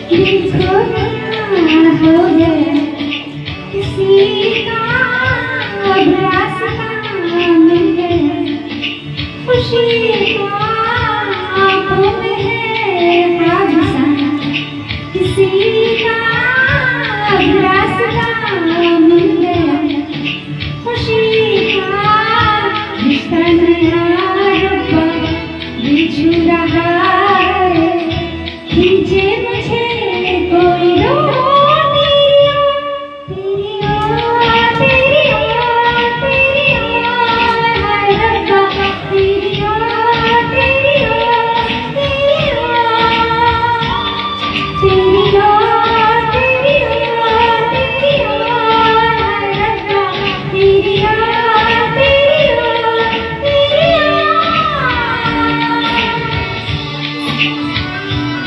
किसको हो गया किसी का रास्ता मिल गया खुशी का आंखों में है हादसा किसी का रास्ता मिल गया खुशी का रिश्ता नया रब्बा दिल छू रहा है खींचे